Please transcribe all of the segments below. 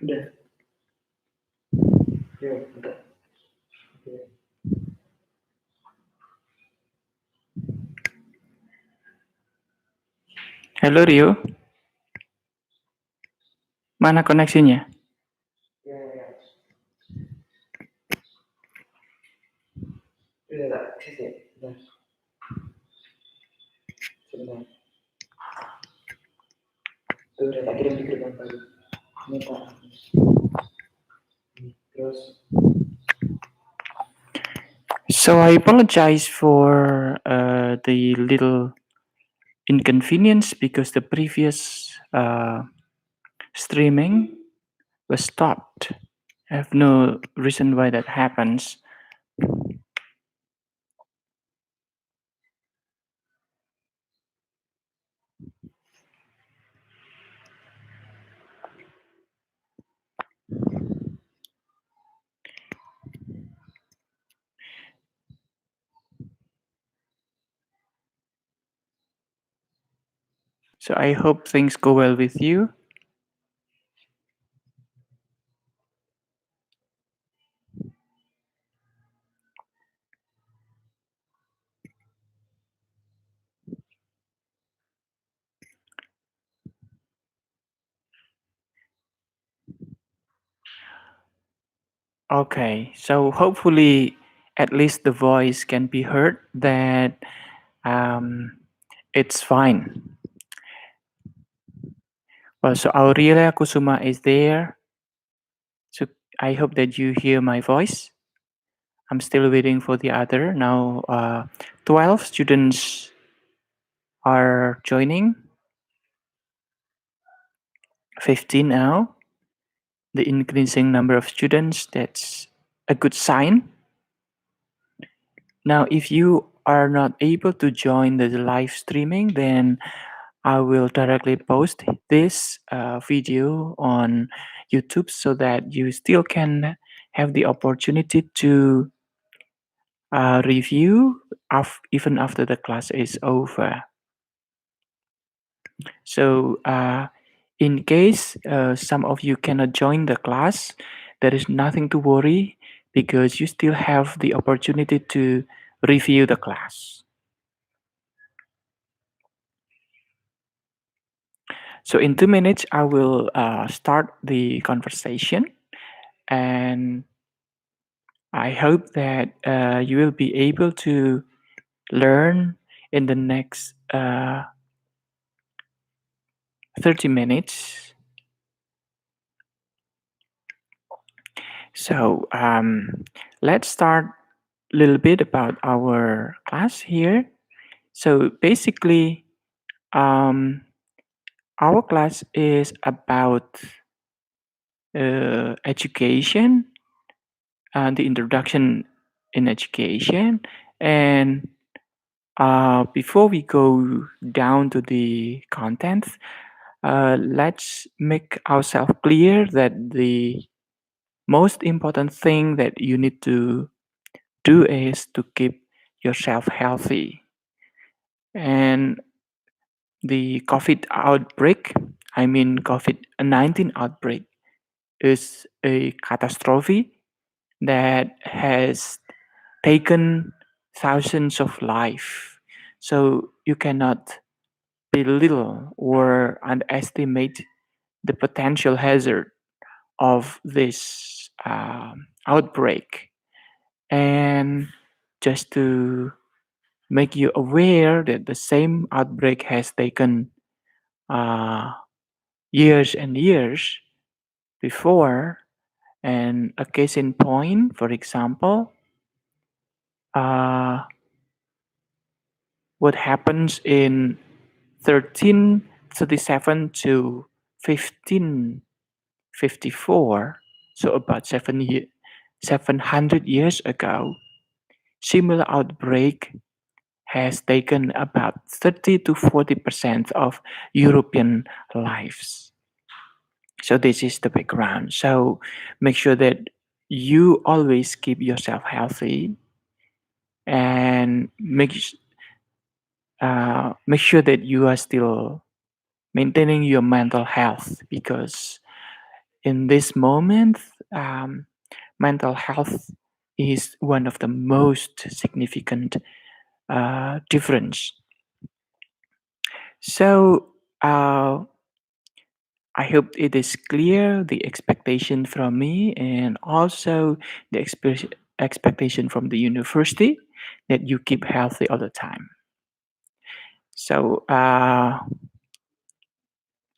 Udah. Yuk, udah. Oke. Halo Rio, mana koneksinya? Ya, ya, ya. Udah, tak. Sini. Udah. Sebentar. Tuh, udah tak kirim di grup yang baru. Ini tak. Terus. So I apologize for the little inconvenience because the previous streaming was stopped. I have no reason why that happens. So I hope things go well with you. Okay, so hopefully at least the voice can be heard that um, it's fine. Well, so Aurelia Kusuma is there. So I hope that you hear my voice. I'm still waiting for the other. Now 12 students are joining. 15 now. The increasing number of students, that's a good sign. Now, if you are not able to join the live streaming, then I will directly post this video on YouTube so that you still can have the opportunity to review even after the class is over. So, in case some of you cannot join the class, there is nothing to worry because you still have the opportunity to review the class. So in 2 minutes, I will start the conversation, and I hope that you will be able to learn in the next 30 minutes. So let's start a little bit about our class here. So basically, our class is about education and the introduction in education. And before we go down to the contents, let's make ourselves clear that the most important thing that you need to do is to keep yourself healthy. And the COVID outbreak, I mean COVID-19 outbreak, is a catastrophe that has taken thousands of lives. So you cannot belittle or underestimate the potential hazard of this outbreak. And just to make you aware that the same outbreak has taken uh, years and years before. And a case in point, for example, uh, what happens in 1337 to 1554, so about 700 years ago, similar outbreak has taken about 30 to 40% of European lives. So this is the background. So make sure that you always keep yourself healthy and make sure that you are still maintaining your mental health, because in this moment, um, mental health is one of the most significant difference. So I hope it is clear the expectation from me, and also the expectation from the university, that you keep healthy all the time. So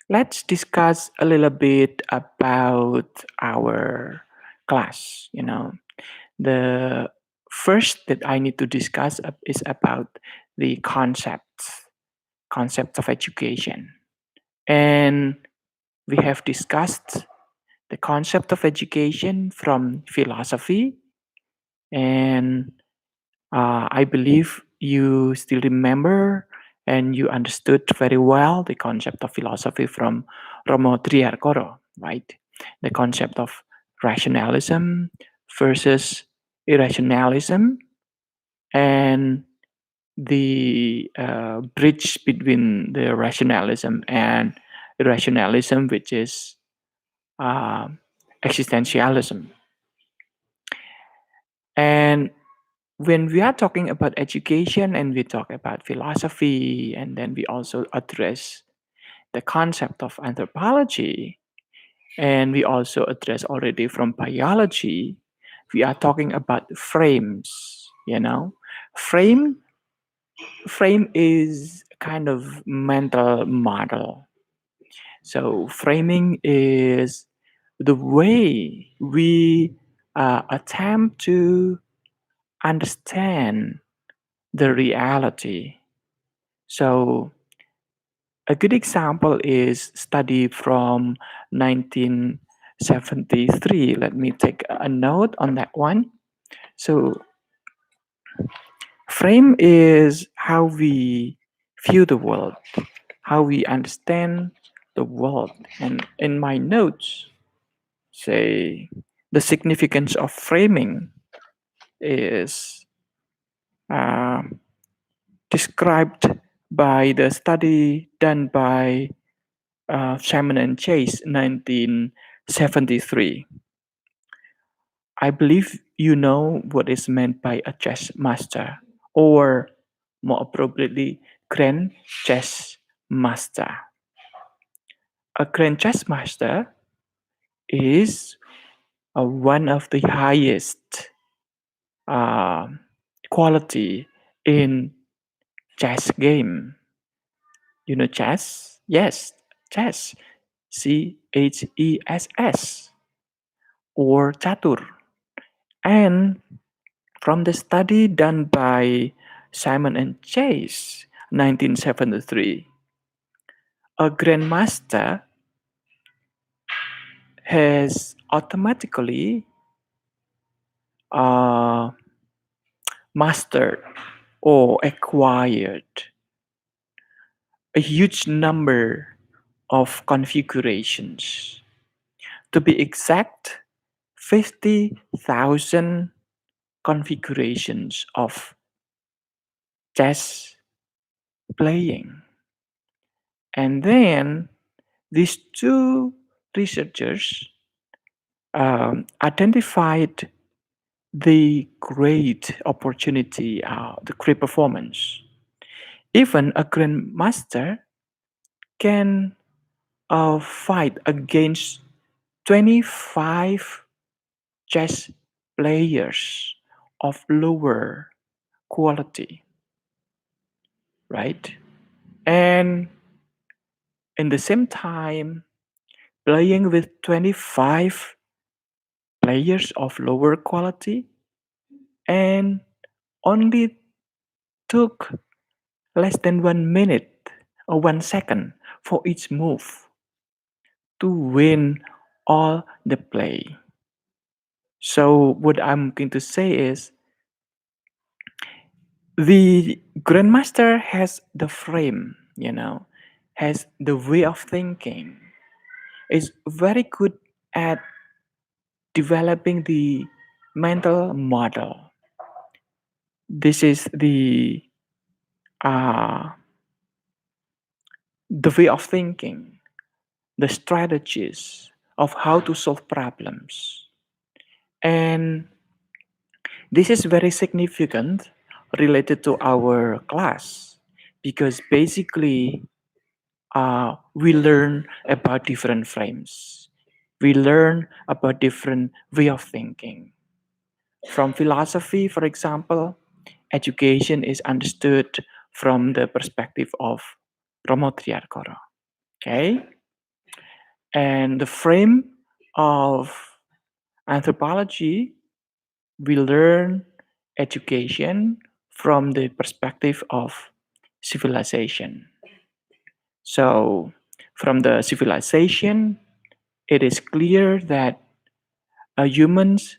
let's discuss a little bit about our class. The first that I need to discuss is about the concepts of education. And we have discussed the concept of education from philosophy, and I believe you still remember and you understood very well the concept of philosophy from Romo Triarkoro, right? The concept of rationalism versus irrationalism, and the bridge between the rationalism and irrationalism, which is uh, existentialism. And when we are talking about education and we talk about philosophy, and then we also address the concept of anthropology, and we also address already from biology, we are talking about frames. Frame frame is kind of mental model. So framing is the way we attempt to understand the reality. So a good example is study from 1973. Let me take a note on that one. So frame is how we view the world, how we understand the world. And in my notes, say the significance of framing is uh, described by the study done by Simon and Chase, 1973. I believe you know what is meant by a chess master, or more appropriately, grand chess master. A grand chess master is one of the highest uh, quality in chess game. You know chess? Yes, chess. Chess, or catur. And from the study done by Simon and Chase, 1973, a grandmaster has automatically uh, mastered or acquired a huge number of configurations. To be exact, 50,000 configurations of chess playing. And then these two researchers identified the great opportunity, the great performance. Even a grandmaster can fight against 25 chess players of lower quality, right? And in the same time, playing with 25 players of lower quality, and only took less than 1 minute or 1 second for each move to win all the play. So, what I'm going to say is the grandmaster has the frame, has the way of thinking, is very good at developing the mental model. This is the uh, the way of thinking, the strategies of how to solve problems. And this is very significant related to our class because basically we learn about different frames. We learn about different way of thinking. From philosophy, for example, education is understood from the perspective of Romo Triarkoro. Okay, and the frame of anthropology, we learn education from the perspective of civilization. So, from the civilization, it is clear that humans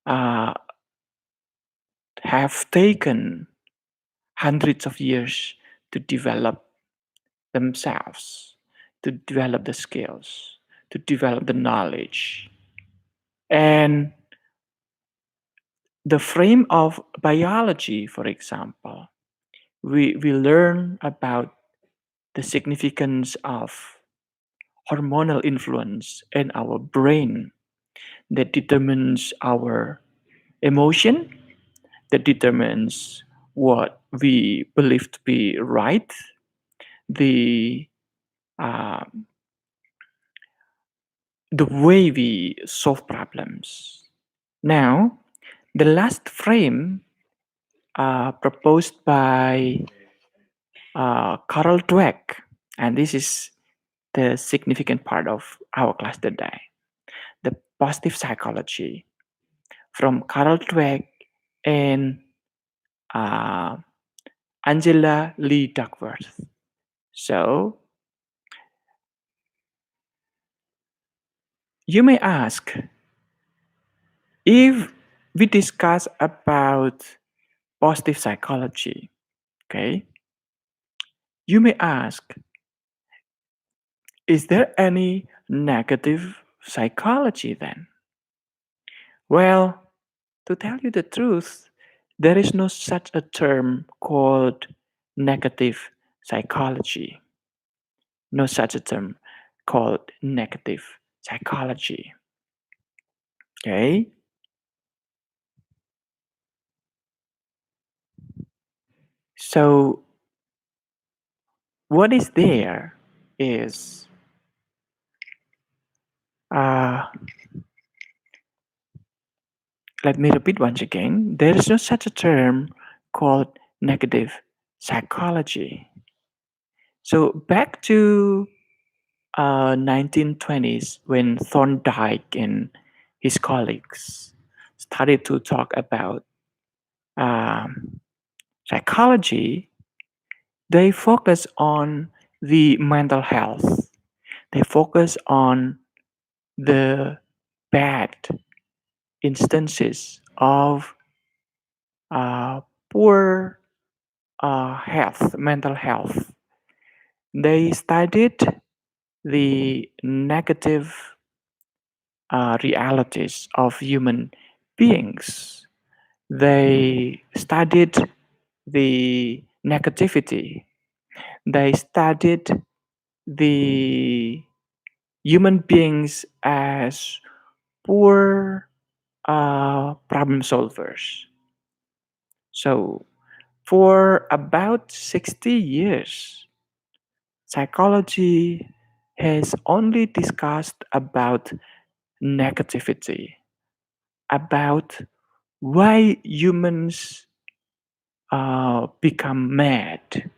uh, have taken hundreds of years to develop themselves, to develop the skills, to develop the knowledge. And the frame of biology, for example, we learn about the significance of hormonal influence in our brain that determines our emotion, that determines what we believe to be right, the uh, the way we solve problems. Now, the last frame proposed by Carol Dweck, and this is the significant part of our class today, the positive psychology from Carol Dweck and uh, Angela Lee Duckworth. So, you may ask, if we discuss about positive psychology, okay, you may ask, is there any negative psychology then? Well, to tell you the truth, there is no such a term called negative psychology. No such a term called negative psychology. Okay? So, what is there is, uh, let me repeat once again, there is no such a term called negative psychology. So, back to 1920s when Thorndike and his colleagues started to talk about um, psychology, they focus on the mental health. They focus on the bad instances of poor health, mental health. They studied the negative realities of human beings. They studied the negativity. They studied the human beings as poor problem solvers. So, for about 60 years, psychology has only discussed about negativity, about why humans become mad,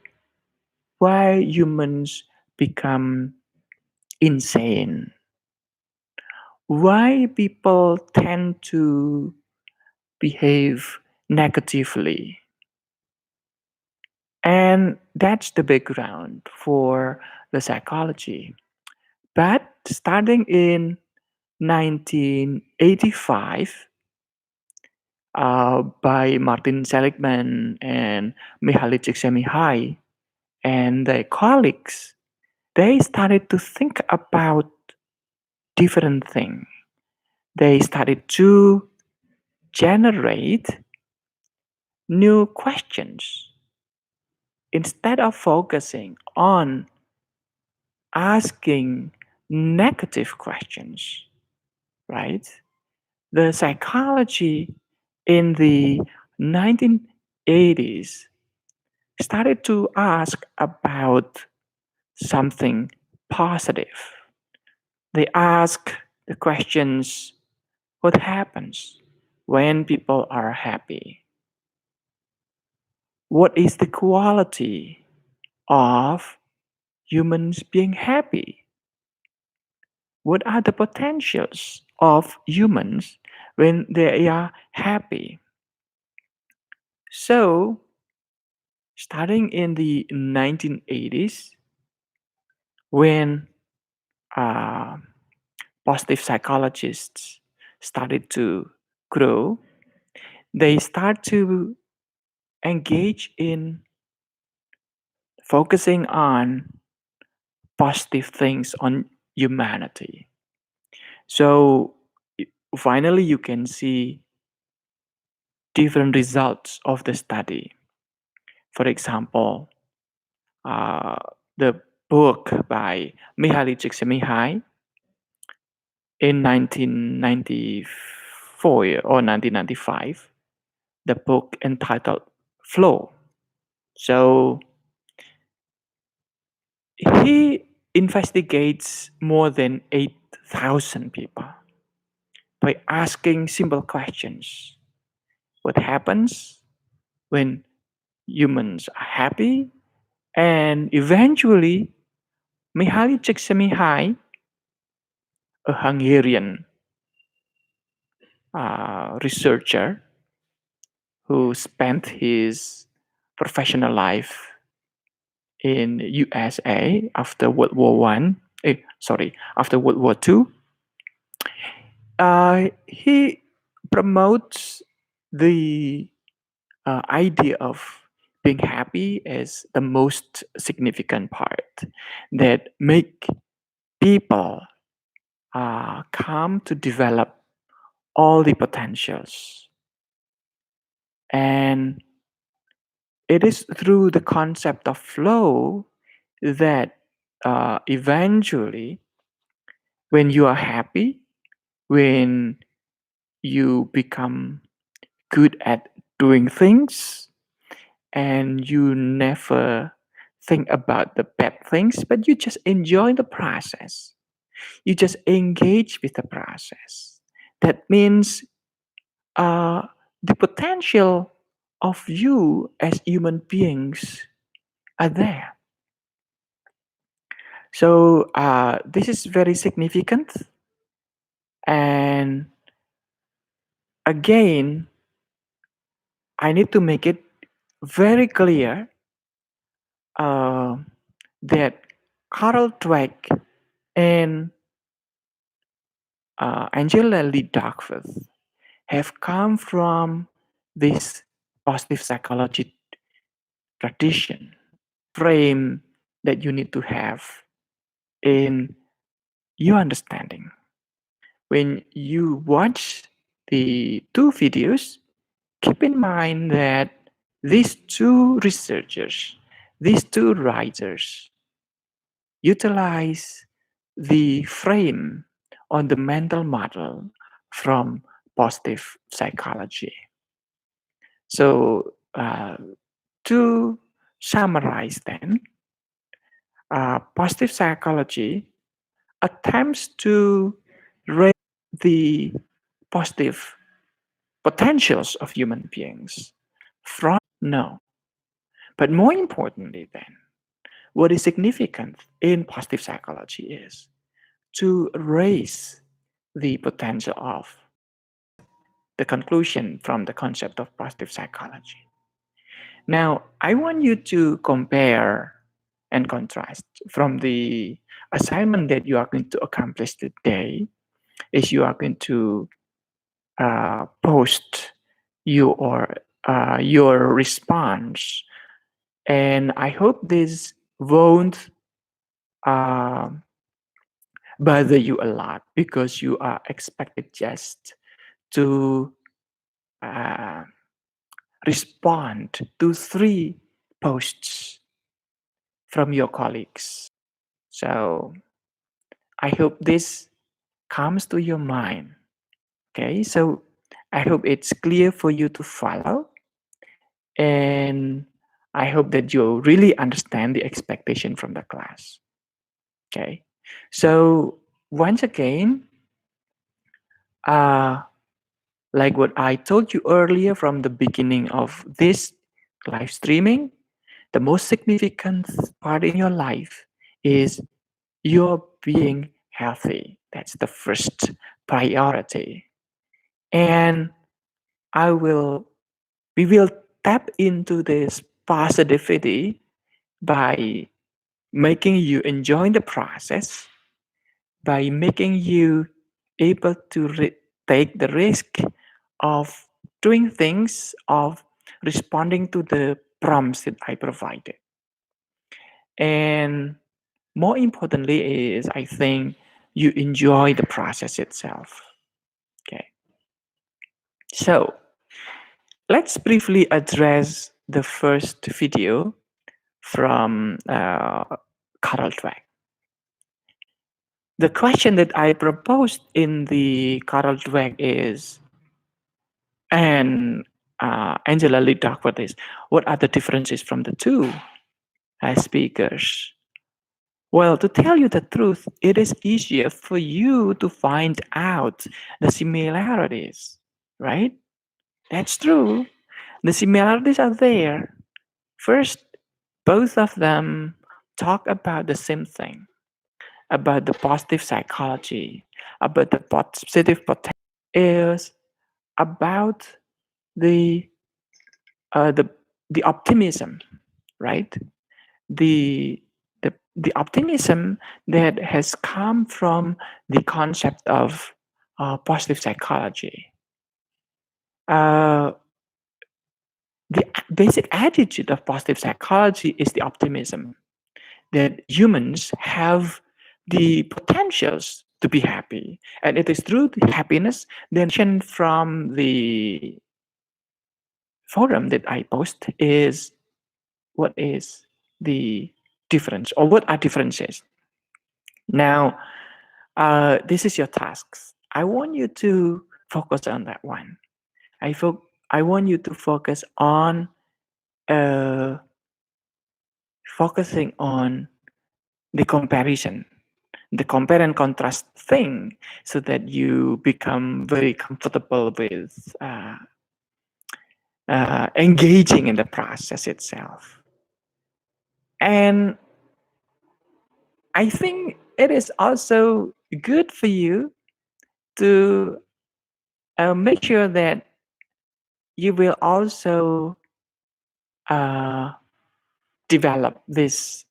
why humans become insane, why people tend to behave negatively. And that's the background for the psychology. But starting in 1985, by Martin Seligman and Mihaly Csikszentmihalyi and their colleagues, they started to think about different things. They started to generate new questions. instead of focusing on asking negative questions, right? The psychology in the 1980s started to ask about something positive. They ask the questions: what happens when people are happy? What is the quality of humans being happy? What are the potentials of humans when they are happy? So, starting in the 1980s, when uh, positive psychologists started to grow, they start to engage in focusing on positive things on humanity. So finally, you can see different results of the study. For example, uh, the book by Mihaly Csikszentmihalyi in 1994 or 1995, the book entitled Flow. So he investigates more than 8,000 people by asking simple questions. What happens when humans are happy? And eventually, Mihaly Csikszentmihalyi, a Hungarian researcher who spent his professional life in USA after World War One, after World War Two, he promotes the idea of being happy as the most significant part that make people come to develop all the potentials. And it is through the concept of flow that eventually, when you are happy, when you become good at doing things, and you never think about the bad things, but you just enjoy the process. You just engage with the process. That means uh, the potential of you as human beings are there. So this is very significant. And again, I need to make it very clear uh, that Carol Dweck and Angela Lee Duckworth have come from this positive psychology tradition frame that you need to have in your understanding. When you watch the two videos, keep in mind that these two researchers, these two writers, utilize the frame on the mental model from positive psychology. So, to summarize, then, positive psychology attempts to raise the positive potentials of human beings from no. But more importantly, then, what is significant in positive psychology is to raise the potential of the conclusion from the concept of positive psychology. Now, I want you to compare and contrast from the assignment that you are going to accomplish today is you are going to post your response, and I hope this won't uh, bother you a lot because you are expected just to uh, respond to 3 posts from your colleagues. So I hope this comes to your mind. Okay, so I hope it's clear for you to follow, and I hope that you really understand the expectation from the class. Okay, so once again, uh, like what I told you earlier from the beginning of this live streaming, the most significant part in your life is your being healthy. That's the first priority. And I will we will tap into this positivity by making you enjoy the process, by making you able to take the risk of doing things, of responding to the prompts that I provided. And more importantly is I think you enjoy the process itself. Okay. So let's briefly address the first video from Carol Dweck. The question that I proposed in the Carol Dweck is, and Angela Lee Duckworth is, what are the differences from the two speakers? Well, to tell you the truth, it is easier for you to find out the similarities, right? That's true. The similarities are there. First, both of them talk about the same thing, about the positive psychology, about the positive potential, is about the uh, the the optimism, right? The the optimism that has come from the concept of positive psychology. Uh, the basic attitude of positive psychology is the optimism that humans have the potentials to be happy. And it is through the happiness, then from the forum that I post is what is the difference or what are differences. Now, this is your tasks. I want you to focus on that one. I want you to focus on uh, focusing on the comparison, the compare and contrast thing, so that you become very comfortable with engaging in the process itself. And I think it is also good for you to make sure that you will also uh, develop this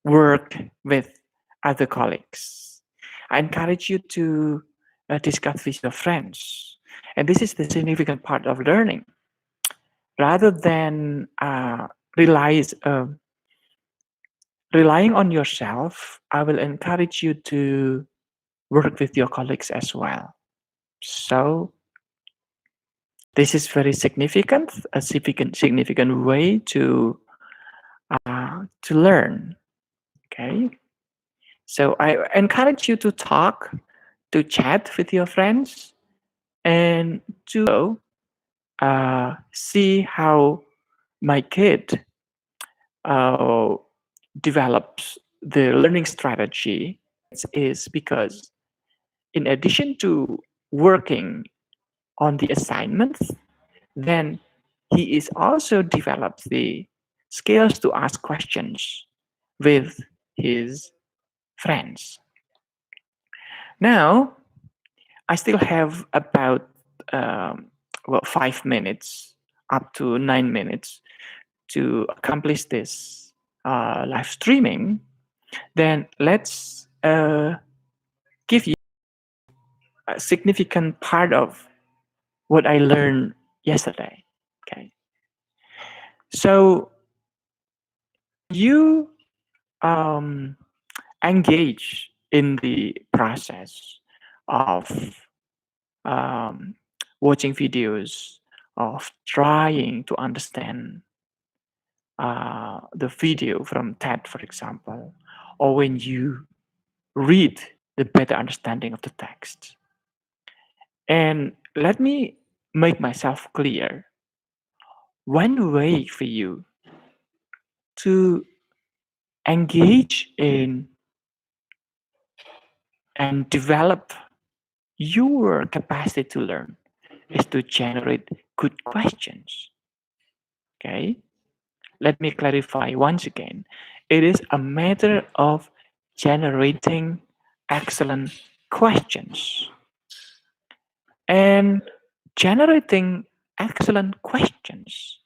work with other colleagues. I encourage you to discuss with your friends. And this is the significant part of learning. Rather than relying on yourself, I will encourage you to work with your colleagues as well. So this is very significant, a significant way to learn. Okay, so I encourage you to talk, to chat with your friends, and to see how my kid uh, develops the learning strategy. Is because in addition to working on the assignments, then he is also develops the skills to ask questions with his friends. Now, I still have about um, 5 minutes up to 9 minutes to accomplish this live streaming. Then let's give you a significant part of what I learned yesterday. Okay, so you um, engage in the process of um, watching videos, of trying to understand the video from TED, for example, or when you read the better understanding of the text. And let me make myself clear. One way for you to engage in and develop your capacity to learn is to generate good questions. Okay? Let me clarify once again. It is a matter of generating excellent questions. And generating excellent questions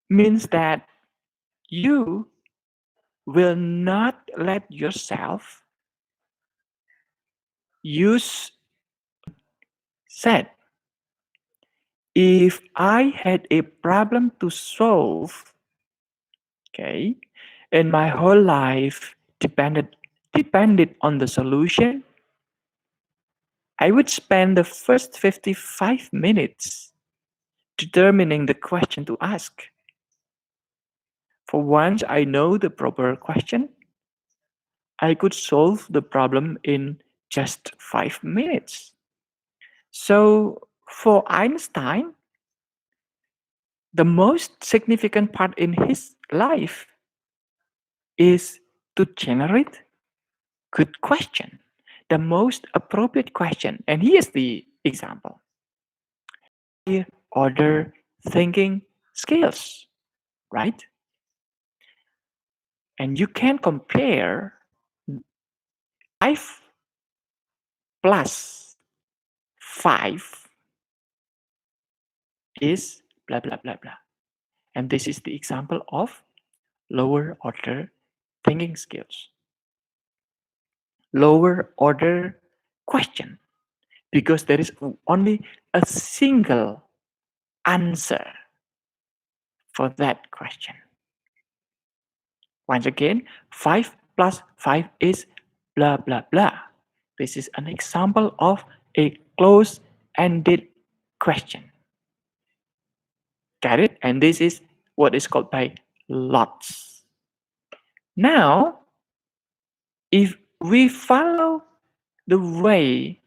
means that you will not let yourself use said, if I had a problem to solve, okay, and my whole life depended on the solution, I would spend the first 55 minutes determining the question to ask. For once I know the proper question, I could solve the problem in just 5 minutes. So for Einstein, the most significant part in his life is to generate good question, the most appropriate question. And here's the example. Higher order thinking skills, right? And you can compare 5 plus 5 is blah, blah, blah, blah. And this is the example of lower order thinking skills. Lower order question, because there is only a single answer for that question. Once again, 5 plus 5 is blah, blah, blah. This is an example of a close-ended question. Got it? And this is what is called by lots. Now, if we follow the way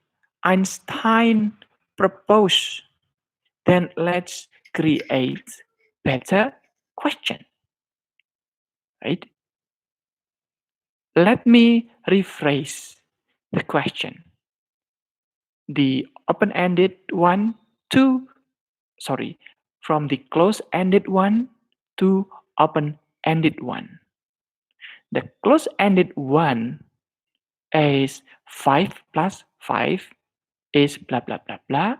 Einstein proposed, then let's create better question, right? Let me rephrase the question. The open-ended one to, sorry, from the close-ended one to open-ended one. The close-ended one is 5 plus 5 is blah, blah, blah, blah,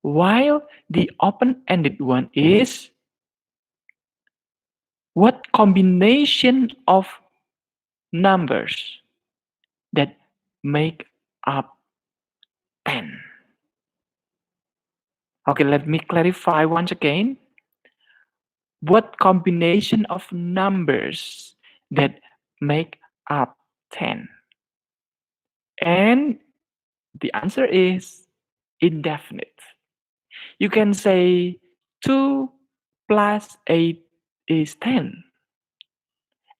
while the open-ended one is what combination of numbers that make up 10. Okay, let me clarify once again. What combination of numbers that make up 10? And the answer is indefinite. You can say 2 plus 8 is 10.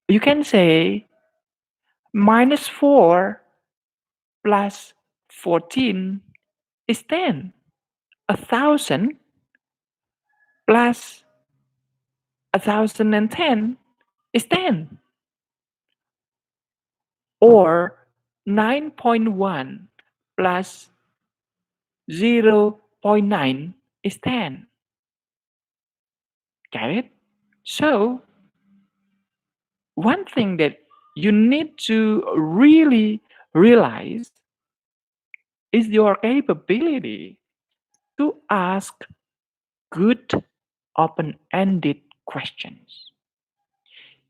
You can say minus 4 plus 14 is 10. 1,000 plus 1,010 is 10. Or 9.1 plus 0.9 is 10. Got it? So, one thing that you need to really realize is your capability to ask good open-ended questions.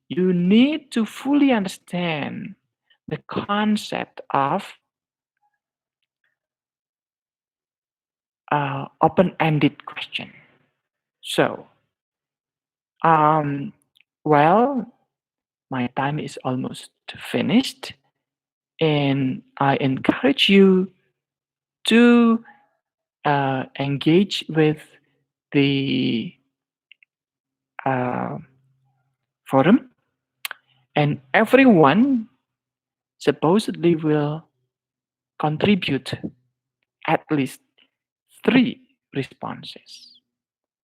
You need to fully understand the concept of open-ended question. So, well, my time is almost finished, and I encourage you to engage with the forum, and everyone supposedly will contribute at least 3 responses.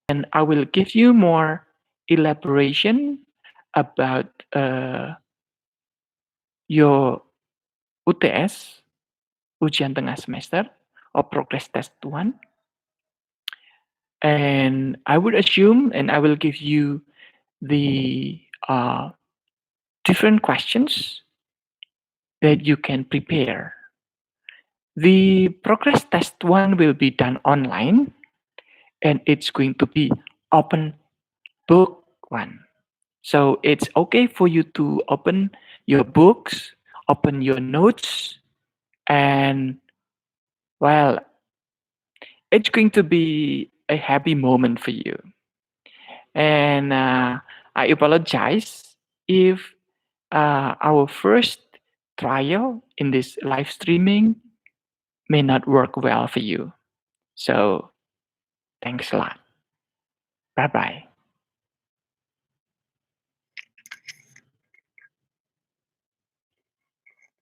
And I will give you more elaboration about your UTS, ujian tengah semester, or progress test 1. And I would assume, and I will give you the different questions that you can prepare. The progress test 1 will be done online, and it's going to be open book 1. So it's okay for you to open your books, open your notes, and well, it's going to be a happy moment for you. And I apologize if our first trial in this live streaming may not work well for you. So thanks a lot. Bye bye.